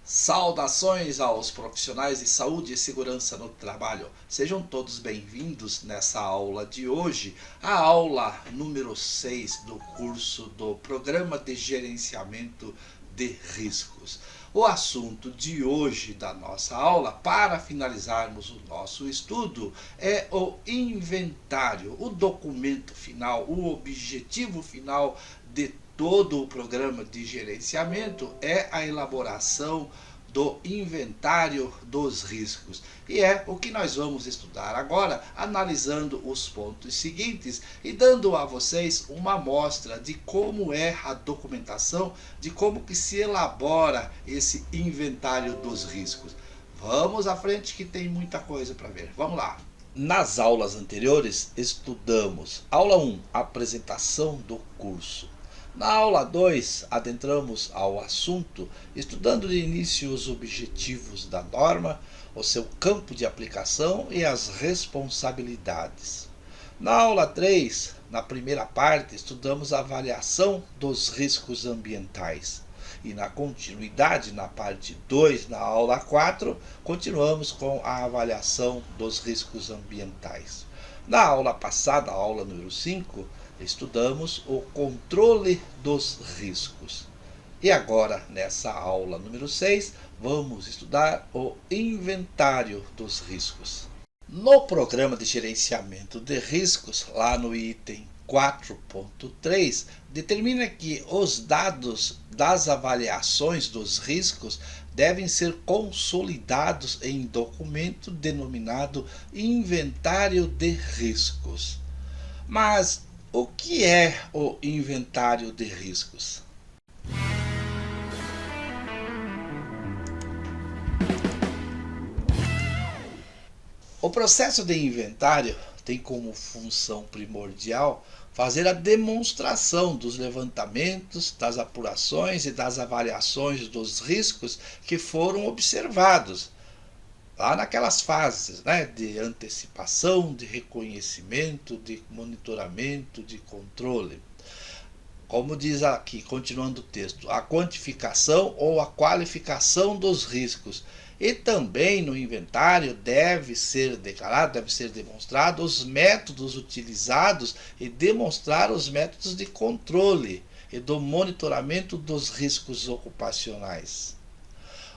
Saudações aos profissionais de saúde e segurança no trabalho. Sejam todos bem-vindos nessa aula de hoje, a aula número 6 do curso do Programa de Gerenciamento de Riscos. O assunto de hoje da nossa aula, para finalizarmos o nosso estudo, é o inventário, o documento final, o objetivo final de todo o programa de gerenciamento é a elaboração do inventário dos riscos. E é o que nós vamos estudar agora, analisando os pontos seguintes e dando a vocês uma amostra de como é a documentação, de como que se elabora esse inventário dos riscos. Vamos à frente que tem muita coisa para ver. Vamos lá. Nas aulas anteriores, estudamos aula 1, apresentação do curso. Na aula 2, adentramos ao assunto, estudando de início os objetivos da norma, o seu campo de aplicação e as responsabilidades. Na aula 3, na primeira parte, estudamos a avaliação dos riscos ambientais. E na continuidade, na parte 2, na aula 4, continuamos com a avaliação dos riscos ambientais. Na aula passada, a aula número 5, estudamos o controle dos riscos. E agora, nessa aula número 6, vamos estudar o inventário dos riscos. No programa de gerenciamento de riscos, lá no item 4.3, determina que os dados das avaliações dos riscos devem ser consolidados em documento denominado Inventário de Riscos. Mas o que é o inventário de riscos? O processo de inventário tem como função primordial fazer a demonstração dos levantamentos, das apurações e das avaliações dos riscos que foram observados, lá naquelas fases, de antecipação, de reconhecimento, de monitoramento, de controle. Como diz aqui, continuando o texto, a quantificação ou a qualificação dos riscos. E também no inventário deve ser declarado, deve ser demonstrado os métodos utilizados e demonstrar os métodos de controle e do monitoramento dos riscos ocupacionais.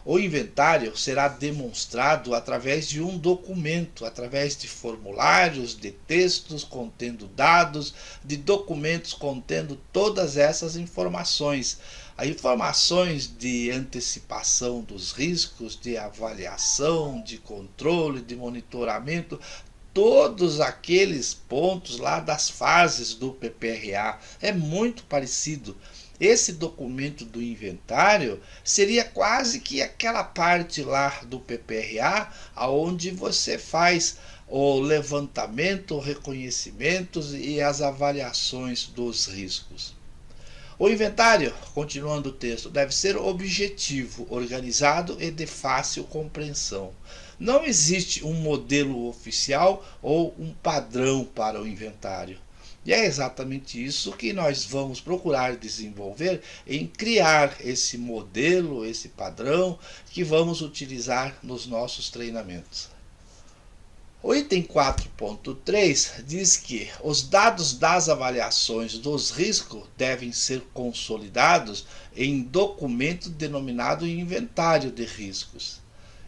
O inventário será demonstrado através de um documento, através de formulários, de textos contendo dados, de documentos contendo todas essas informações. As informações de antecipação dos riscos, de avaliação, de controle, de monitoramento, todos aqueles pontos lá das fases do PPRA. É muito parecido. Esse documento do inventário seria quase que aquela parte lá do PPRA, onde você faz o levantamento, reconhecimentos e as avaliações dos riscos. O inventário, continuando o texto, deve ser objetivo, organizado e de fácil compreensão. Não existe um modelo oficial ou um padrão para o inventário. E é exatamente isso que nós vamos procurar desenvolver em criar esse modelo, esse padrão que vamos utilizar nos nossos treinamentos. O item 4.3 diz que os dados das avaliações dos riscos devem ser consolidados em documento denominado Inventário de Riscos.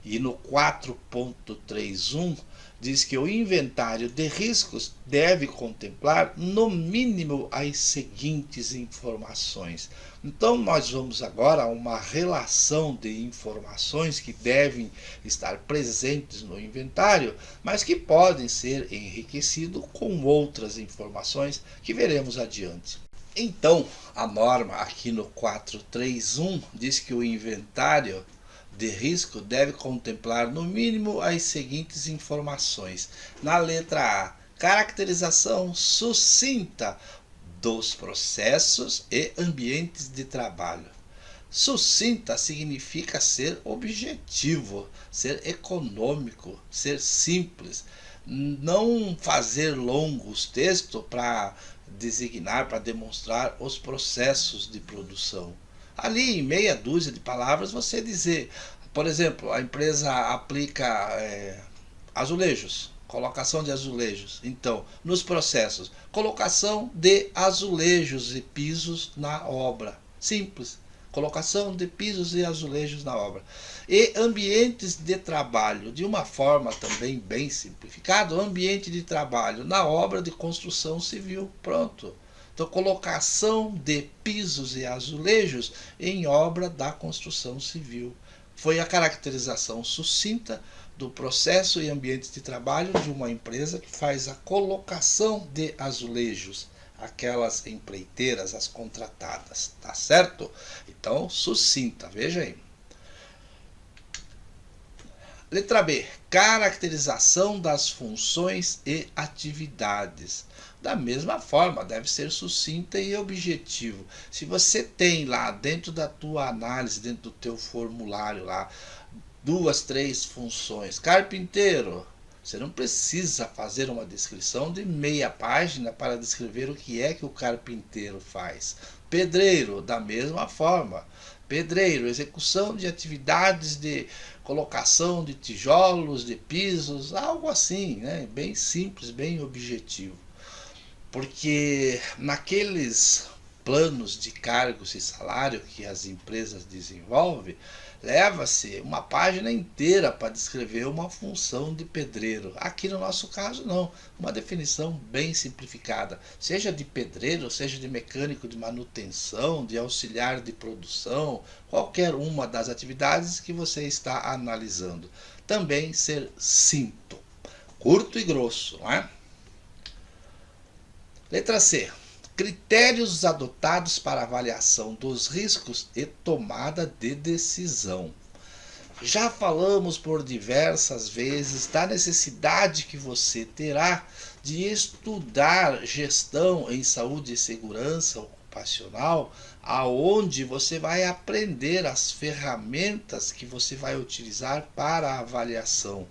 E no 4.3.1 diz que o inventário de riscos deve contemplar, no mínimo, as seguintes informações. Então, nós vamos agora a uma relação de informações que devem estar presentes no inventário, mas que podem ser enriquecidos com outras informações que veremos adiante. Então, a norma aqui no 4.3.1 diz que o inventário de risco deve contemplar no mínimo as seguintes informações. Na letra A, caracterização sucinta dos processos e ambientes de trabalho. Sucinta significa ser objetivo, ser econômico, ser simples, não fazer longos textos para designar, para demonstrar os processos de produção. Ali em meia dúzia de palavras você dizer, por exemplo, a empresa aplica azulejos, colocação de azulejos. Então, nos processos, colocação de azulejos e pisos na obra. Simples. Colocação de pisos e azulejos na obra. E ambientes de trabalho, de uma forma também bem simplificada, ambiente de trabalho na obra de construção civil. Pronto. Então, colocação de pisos e azulejos em obra da construção civil. Foi a caracterização sucinta do processo e ambiente de trabalho de uma empresa que faz a colocação de azulejos, aquelas empreiteiras, as contratadas, tá certo? Então, sucinta, veja aí. Letra B. Caracterização das funções e atividades. Da mesma forma, deve ser sucinta e objetivo. Se você tem lá dentro da tua análise, dentro do teu formulário lá, 2, 3 funções. Carpinteiro, você não precisa fazer uma descrição de meia página para descrever o que é que o carpinteiro faz. Pedreiro, da mesma forma. Pedreiro, execução de atividades de colocação de tijolos, de pisos, algo assim, né? Bem simples, bem objetivo. Porque naqueles planos de cargos e salário que as empresas desenvolvem, leva-se uma página inteira para descrever uma função de pedreiro. Aqui no nosso caso não, uma definição bem simplificada, seja de pedreiro, seja de mecânico de manutenção, de auxiliar de produção, qualquer uma das atividades que você está analisando. Também ser simples, curto e grosso, não é? Letra C. Critérios adotados para avaliação dos riscos e tomada de decisão. Já falamos por diversas vezes da necessidade que você terá de estudar gestão em saúde e segurança ocupacional, aonde você vai aprender as ferramentas que você vai utilizar para a avaliação.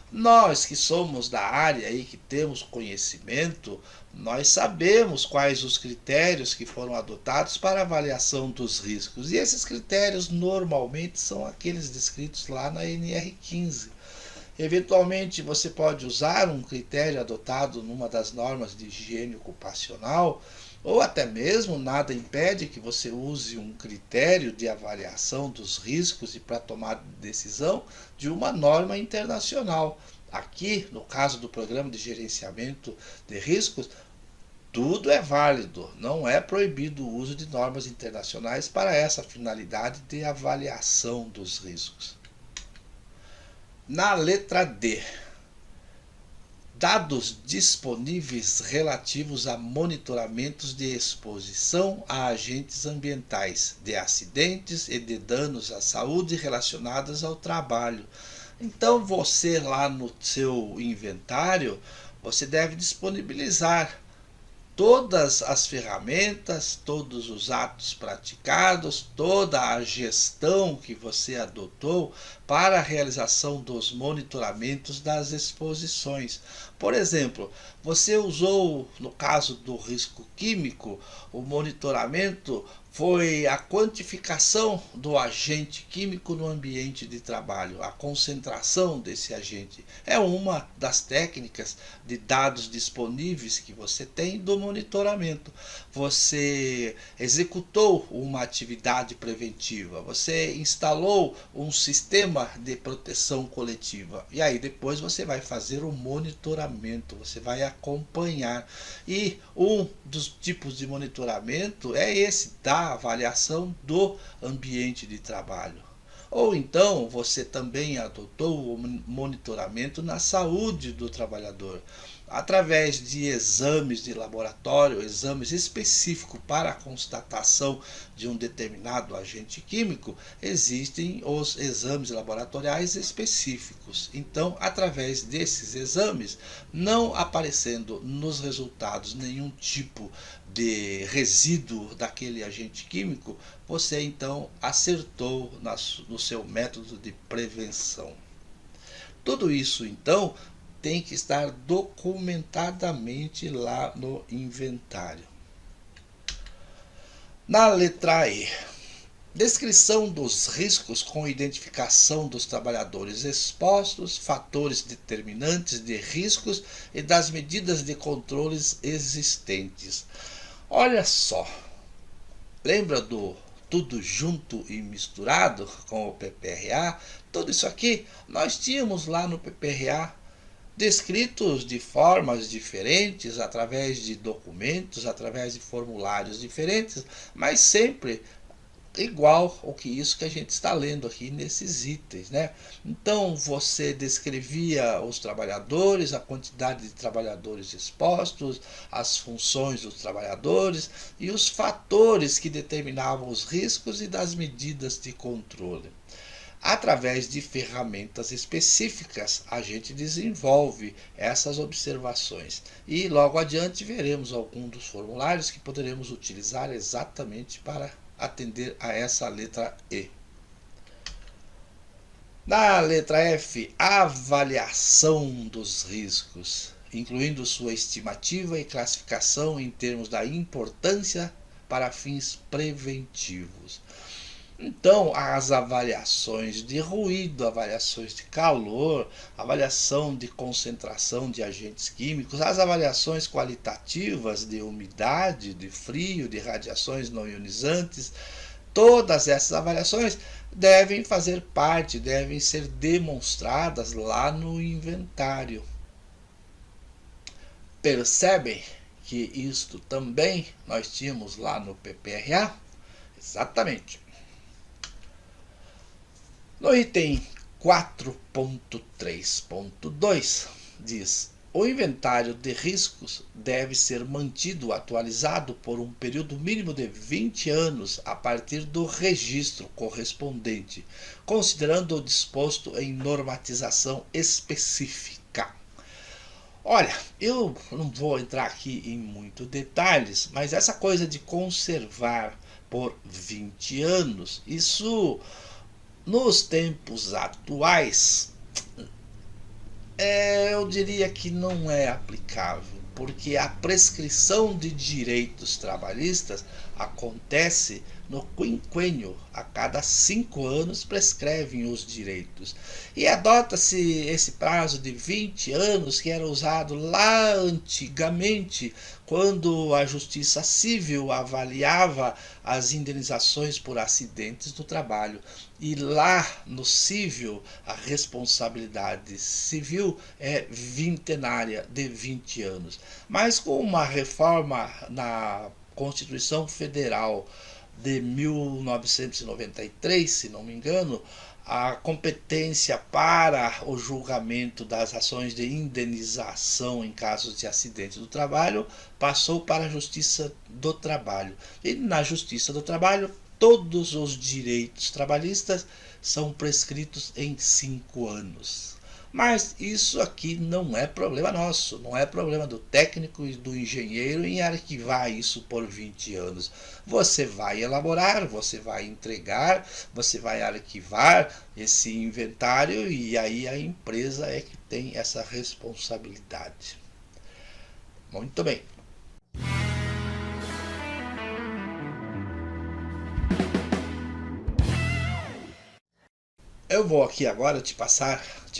Nós que somos da área e que temos conhecimento, nós sabemos quais os critérios que foram adotados para avaliação dos riscos. E esses critérios normalmente são aqueles descritos lá na NR15. Eventualmente você pode usar um critério adotado numa das normas de higiene ocupacional, ou até mesmo nada impede que você use um critério de avaliação dos riscos e para tomar decisão de uma norma internacional. Aqui, no caso do Programa de Gerenciamento de Riscos, tudo é válido, não é proibido o uso de normas internacionais para essa finalidade de avaliação dos riscos. Na letra D, dados disponíveis relativos a monitoramentos de exposição a agentes ambientais, de acidentes e de danos à saúde relacionados ao trabalho. Então você lá no seu inventário, você deve disponibilizar todas as ferramentas, todos os atos praticados, toda a gestão que você adotou para a realização dos monitoramentos das exposições. Por exemplo, você usou, no caso do risco químico, o monitoramento foi a quantificação do agente químico no ambiente de trabalho, a concentração desse agente. É uma das técnicas de dados disponíveis que você tem do monitoramento. Você executou uma atividade preventiva, você instalou um sistema de proteção coletiva e aí depois você vai fazer o monitoramento, você vai acompanhar. E um dos tipos de monitoramento é esse da avaliação do ambiente de trabalho. Ou então você também adotou o monitoramento na saúde do trabalhador, através de exames de laboratório, exames específicos para a constatação de um determinado agente químico, existem os exames laboratoriais específicos. Então, através desses exames, não aparecendo nos resultados nenhum tipo de resíduo daquele agente químico, você então acertou no seu método de prevenção. Tudo isso então tem que estar documentadamente lá no inventário. Na letra E, Descrição dos riscos com identificação dos trabalhadores expostos, fatores determinantes de riscos e das medidas de controles existentes. Olha só, lembra do tudo junto e misturado com o PPRA? Tudo isso aqui nós tínhamos lá no PPRA, descritos de formas diferentes, através de documentos, através de formulários diferentes, mas sempre igual ao que isso que a gente está lendo aqui nesses itens, né? Então você descrevia os trabalhadores, a quantidade de trabalhadores expostos, as funções dos trabalhadores e os fatores que determinavam os riscos e das medidas de controle. Através de ferramentas específicas, a gente desenvolve essas observações. E logo adiante veremos alguns dos formulários que poderemos utilizar exatamente para atender a essa letra E. Na letra F, avaliação dos riscos, incluindo sua estimativa e classificação em termos da importância para fins preventivos. Então, as avaliações de ruído, avaliações de calor, avaliação de concentração de agentes químicos, as avaliações qualitativas de umidade, de frio, de radiações não ionizantes, todas essas avaliações devem fazer parte, devem ser demonstradas lá no inventário. Percebem que isto também nós tínhamos lá no PPRA? Exatamente. No item 4.3.2 diz: o inventário de riscos deve ser mantido atualizado por um período mínimo de 20 anos a partir do registro correspondente, considerando o disposto em normatização específica. Olha, eu não vou entrar aqui em muitos detalhes, mas essa coisa de conservar por 20 anos, isso nos tempos atuais, eu diria que não é aplicável, porque a prescrição de direitos trabalhistas acontece no quinquênio. A cada 5 anos prescrevem os direitos. E adota-se esse prazo de 20 anos que era usado lá antigamente, quando a Justiça Civil avaliava as indenizações por acidentes do trabalho. E lá no civil, a responsabilidade civil é vintenária, de 20 anos. Mas com uma reforma na Constituição Federal de 1993, se não me engano, a competência para o julgamento das ações de indenização em casos de acidente do trabalho passou para a Justiça do Trabalho. E na Justiça do Trabalho, todos os direitos trabalhistas são prescritos em 5 anos. Mas isso aqui não é problema nosso, não é problema do técnico e do engenheiro em arquivar isso por 20 anos. Você vai elaborar, você vai entregar, você vai arquivar esse inventário e aí a empresa é que tem essa responsabilidade. Muito bem. Eu vou aqui agora te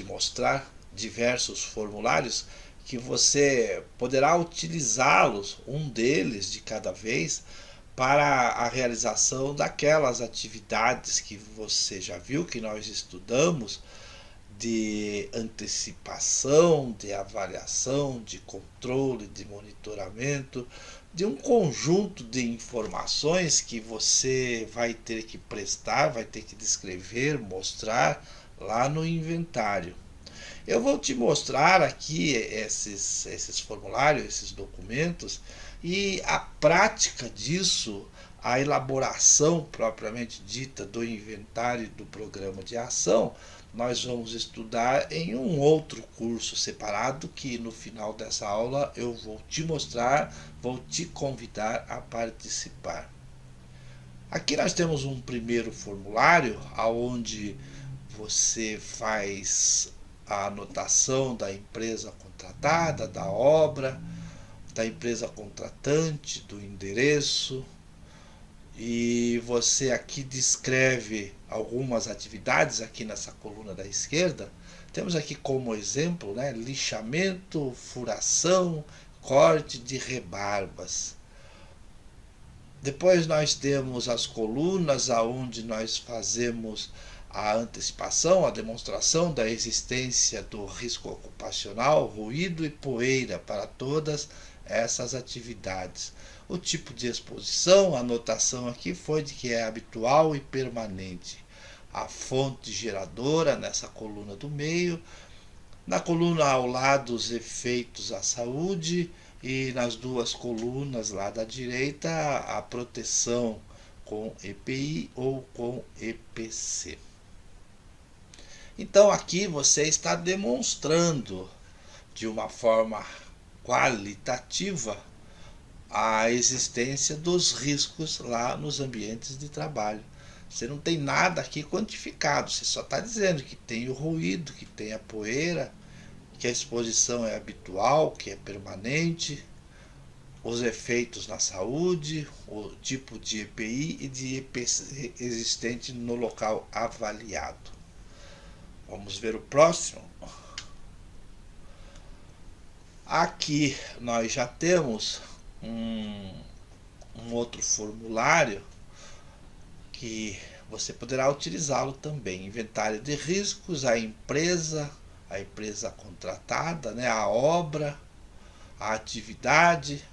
mostrar diversos formulários que você poderá utilizá-los, um deles de cada vez, para a realização daquelas atividades que você já viu que nós estudamos, de antecipação, de avaliação, de controle, de monitoramento, de um conjunto de informações que você vai ter que prestar, vai ter que descrever, mostrar lá no inventário. Eu vou te mostrar aqui esses formulários, esses documentos e a prática disso, a elaboração propriamente dita do inventário e do programa de ação, nós vamos estudar em um outro curso separado que no final dessa aula eu vou te mostrar, vou te convidar a participar. Aqui nós temos um primeiro formulário onde você faz a anotação da empresa contratada, da obra, da empresa contratante, do endereço E você aqui descreve algumas atividades aqui nessa coluna da esquerda. Temos aqui como exemplo, né, lixamento, furação, corte de rebarbas. Depois nós temos as colunas aonde nós fazemos a antecipação, a demonstração da existência do risco ocupacional, ruído e poeira para todas essas atividades. O tipo de exposição, a anotação aqui foi de que é habitual e permanente. A fonte geradora nessa coluna do meio, na coluna ao lado os efeitos à saúde e nas duas colunas lá da direita a proteção com EPI ou com EPC. Então aqui você está demonstrando de uma forma qualitativa a existência dos riscos lá nos ambientes de trabalho. Você não tem nada aqui quantificado, você só está dizendo que tem o ruído, que tem a poeira, que a exposição é habitual, que é permanente, os efeitos na saúde, o tipo de EPI e de EPC existente no local avaliado. Vamos ver o próximo. Aqui nós já temos um outro formulário que você poderá utilizá-lo também. Inventário de riscos, a empresa contratada, né, a obra, a atividade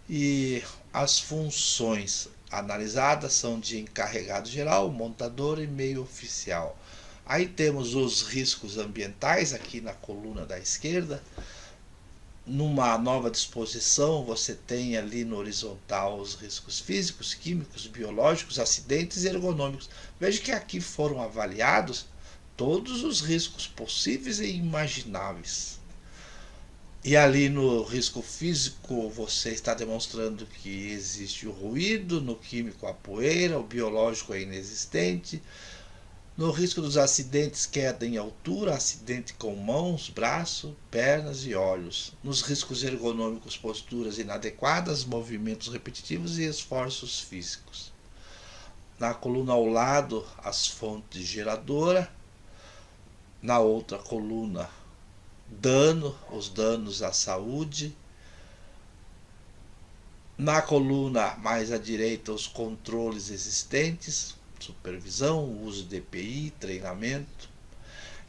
e as funções analisadas são de encarregado geral, montador e meio oficial. Aí temos os riscos ambientais aqui na coluna da esquerda. Numa nova disposição, você tem ali no horizontal os riscos físicos, químicos, biológicos, acidentes e ergonômicos. Veja que aqui foram avaliados todos os riscos possíveis e imagináveis. E ali no risco físico você está demonstrando que existe o ruído, no químico a poeira, o biológico é inexistente. No risco dos acidentes, queda em altura, acidente com mãos, braços, pernas e olhos. Nos riscos ergonômicos, posturas inadequadas, movimentos repetitivos e esforços físicos. Na coluna ao lado, as fontes geradoras. Na outra coluna, os danos à saúde. Na coluna mais à direita, os controles existentes, supervisão, uso de EPI, treinamento.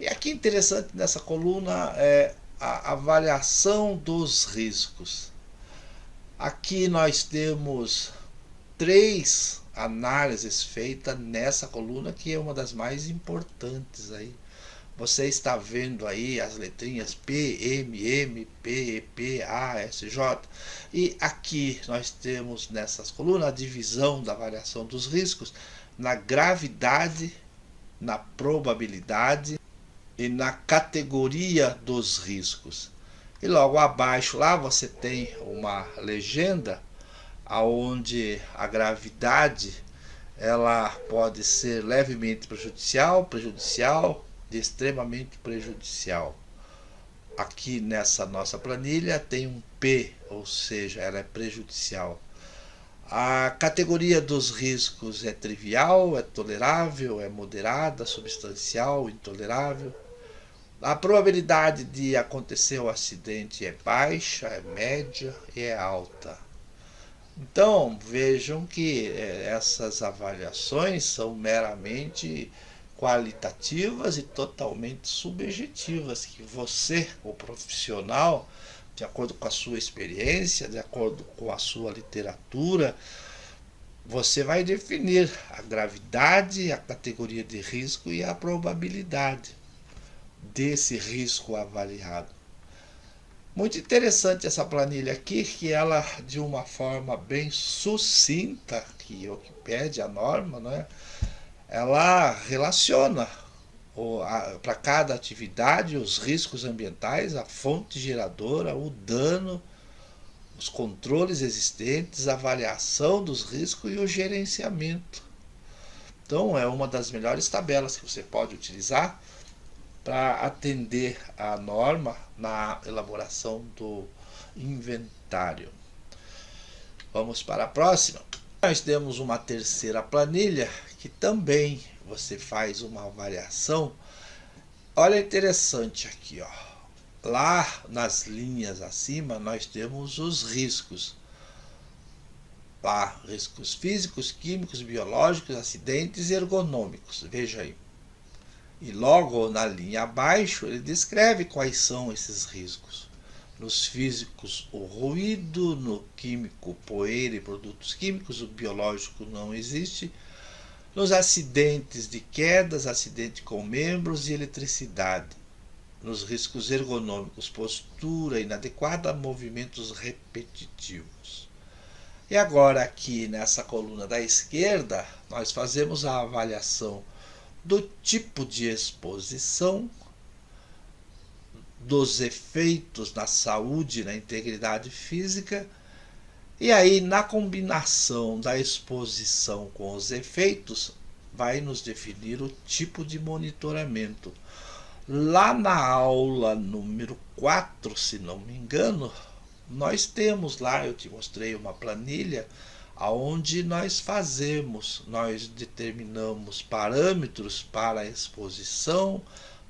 E aqui interessante nessa coluna é a avaliação dos riscos. Aqui nós temos 3 análises feitas nessa coluna, que é uma das mais importantes aí. Você está vendo aí as letrinhas P, M, M, P, E, P, A, S, J. E aqui nós temos nessas colunas a divisão da avaliação dos riscos na gravidade, na probabilidade e na categoria dos riscos. E logo abaixo lá você tem uma legenda onde a gravidade ela pode ser levemente prejudicial, de extremamente prejudicial. Aqui nessa nossa planilha tem um P, ou seja, ela é prejudicial. A categoria dos riscos é trivial, é tolerável, é moderada, substancial, intolerável. A probabilidade de acontecer o acidente é baixa, é média e é alta. Então vejam que essas avaliações são meramente qualitativas e totalmente subjetivas, que você, o profissional, de acordo com a sua experiência, de acordo com a sua literatura, você vai definir a gravidade, a categoria de risco e a probabilidade desse risco avaliado. Muito interessante essa planilha aqui, que ela de uma forma bem sucinta, que é o que pede a norma, né? Ela relaciona para cada atividade os riscos ambientais, a fonte geradora, o dano, os controles existentes, a avaliação dos riscos e o gerenciamento. Então é uma das melhores tabelas que você pode utilizar para atender a norma na elaboração do inventário. Vamos para a próxima. Nós temos uma terceira planilha que também você faz uma avaliação. Olha, interessante aqui, ó. Lá nas linhas acima nós temos os riscos. Lá, riscos físicos, químicos, biológicos, acidentes e ergonômicos. Veja aí. E logo na linha abaixo ele descreve quais são esses riscos. Nos físicos, o ruído; no químico, poeira e produtos químicos; o biológico não existe; nos acidentes de quedas, acidente com membros e eletricidade; nos riscos ergonômicos, postura inadequada, movimentos repetitivos. E agora aqui nessa coluna da esquerda, nós fazemos a avaliação do tipo de exposição, dos efeitos na saúde e na integridade física, e aí na combinação da exposição com os efeitos, vai nos definir o tipo de monitoramento. Lá na aula número 4, se não me engano, nós temos lá, eu te mostrei uma planilha, onde nós determinamos parâmetros para a exposição,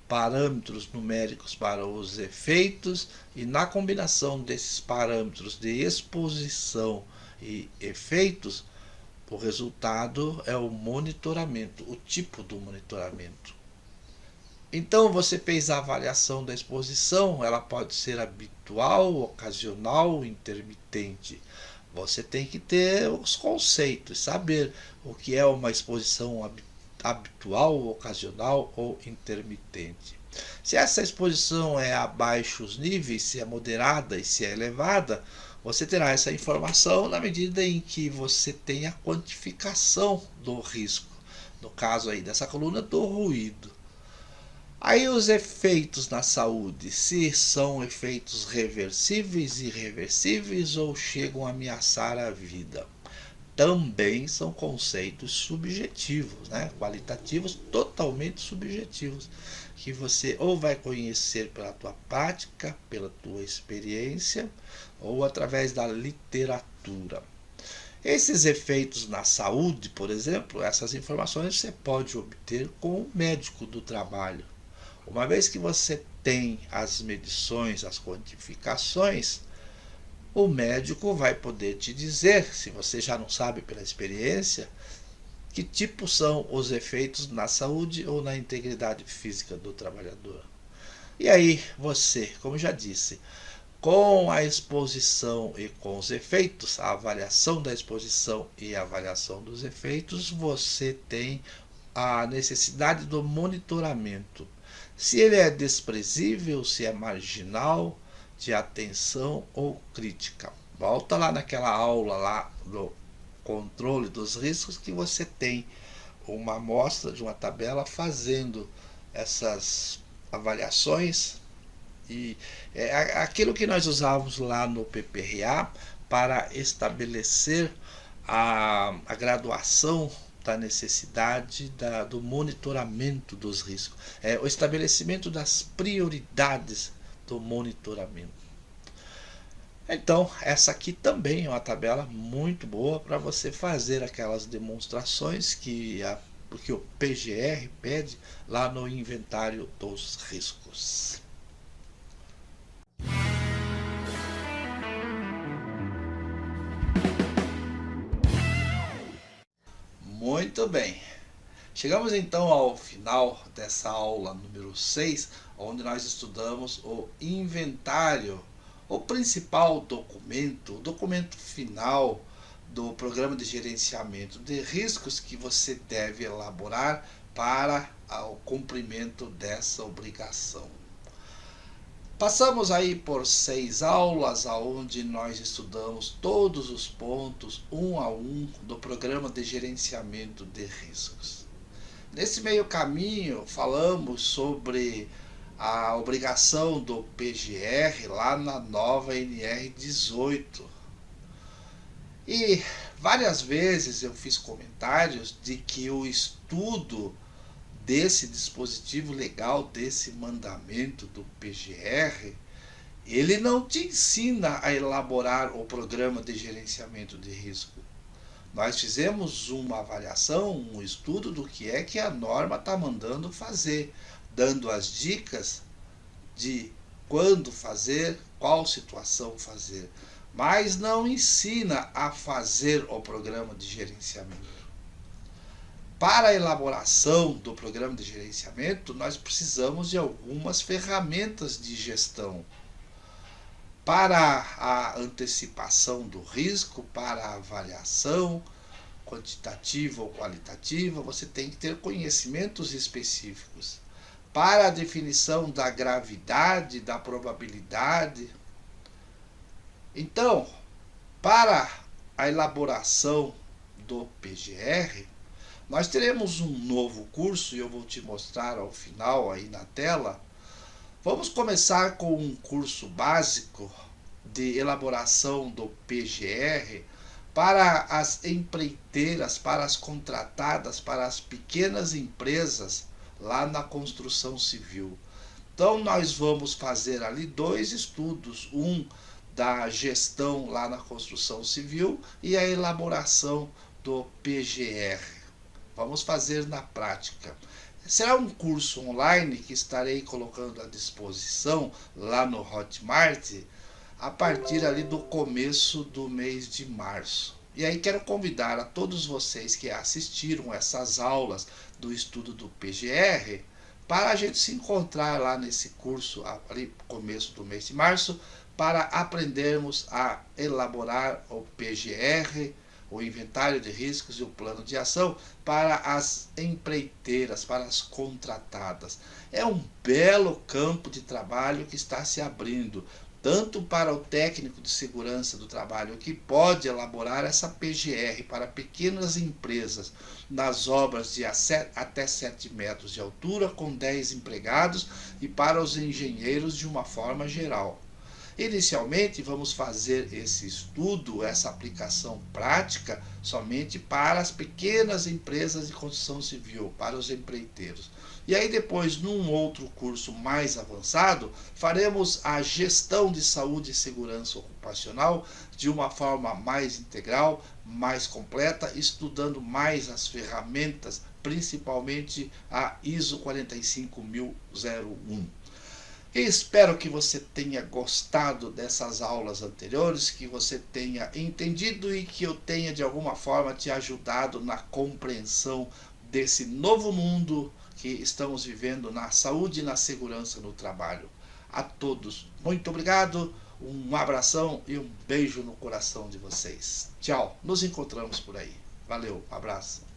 parâmetros numéricos para os efeitos, e na combinação desses parâmetros de exposição e efeitos, o resultado é o monitoramento, o tipo do monitoramento. Então você fez a avaliação da exposição, ela pode ser habitual, ocasional, intermitente. Você tem que ter os conceitos, saber o que é uma exposição habitual, ocasional ou intermitente. Se essa exposição é a baixos níveis, se é moderada e se é elevada, você terá essa informação na medida em que você tem a quantificação do risco. No caso aí dessa coluna, do ruído. Aí os efeitos na saúde, se são efeitos reversíveis, irreversíveis ou chegam a ameaçar a vida. Também são conceitos subjetivos, qualitativos, totalmente subjetivos, que você ou vai conhecer pela tua prática, pela tua experiência, ou através da literatura. Esses efeitos na saúde, por exemplo, essas informações você pode obter com o médico do trabalho. Uma vez que você tem as medições, as quantificações, o médico vai poder te dizer, se você já não sabe pela experiência, que tipo são os efeitos na saúde ou na integridade física do trabalhador. E aí você, como já disse, com a exposição e com os efeitos, a avaliação da exposição e a avaliação dos efeitos, você tem a necessidade do monitoramento. Se ele é desprezível, se é marginal, de atenção ou crítica. Volta lá naquela aula lá do controle dos riscos, que você tem uma amostra de uma tabela fazendo essas avaliações, e é aquilo que nós usávamos lá no PPRA para estabelecer a graduação da necessidade do monitoramento dos riscos, o estabelecimento das prioridades do monitoramento. Então, essa aqui também é uma tabela muito boa para você fazer aquelas demonstrações que o PGR pede lá no inventário dos riscos. Muito bem. Chegamos então ao final dessa aula número 6, onde nós estudamos o inventário, o principal documento, o documento final do programa de gerenciamento de riscos que você deve elaborar para o cumprimento dessa obrigação. Passamos aí por 6 aulas, onde nós estudamos todos os pontos, um a um, do programa de gerenciamento de riscos. Nesse meio caminho, falamos sobre a obrigação do PGR lá na nova NR18. E várias vezes eu fiz comentários de que o estudo desse dispositivo legal, desse mandamento do PGR, ele não te ensina a elaborar o programa de gerenciamento de risco. Nós fizemos uma avaliação, um estudo do que é que a norma está mandando fazer, dando as dicas de quando fazer, qual situação fazer, mas não ensina a fazer o programa de gerenciamento. Para a elaboração do programa de gerenciamento, nós precisamos de algumas ferramentas de gestão. Para a antecipação do risco, para a avaliação quantitativa ou qualitativa, você tem que ter conhecimentos específicos. Para a definição da gravidade, da probabilidade. Então, para a elaboração do PGR, nós teremos um novo curso, e eu vou te mostrar ao final aí na tela. Vamos começar com um curso básico de elaboração do PGR para as empreiteiras, para as contratadas, para as pequenas empresas lá na construção civil. Então nós vamos fazer ali 2 estudos, um da gestão lá na construção civil e a elaboração do PGR. Vamos fazer na prática. Será um curso online que estarei colocando à disposição lá no Hotmart a partir ali do começo do mês de março. E aí quero convidar a todos vocês que assistiram essas aulas do estudo do PGR para a gente se encontrar lá nesse curso ali no começo do mês de março para aprendermos a elaborar o PGR, o inventário de riscos e o plano de ação para as empreiteiras, para as contratadas. É um belo campo de trabalho que está se abrindo, tanto para o técnico de segurança do trabalho, que pode elaborar essa PGR para pequenas empresas, nas obras de até 7 metros de altura, com 10 empregados, e para os engenheiros de uma forma geral. Inicialmente, vamos fazer esse estudo, essa aplicação prática, somente para as pequenas empresas de construção civil, para os empreiteiros. E aí depois, num outro curso mais avançado, faremos a gestão de saúde e segurança ocupacional de uma forma mais integral, mais completa, estudando mais as ferramentas, principalmente a ISO 45001. Espero que você tenha gostado dessas aulas anteriores, que você tenha entendido e que eu tenha de alguma forma te ajudado na compreensão desse novo mundo que estamos vivendo na saúde e na segurança no trabalho. A todos, muito obrigado, um abração e um beijo no coração de vocês. Tchau, nos encontramos por aí. Valeu, abraço.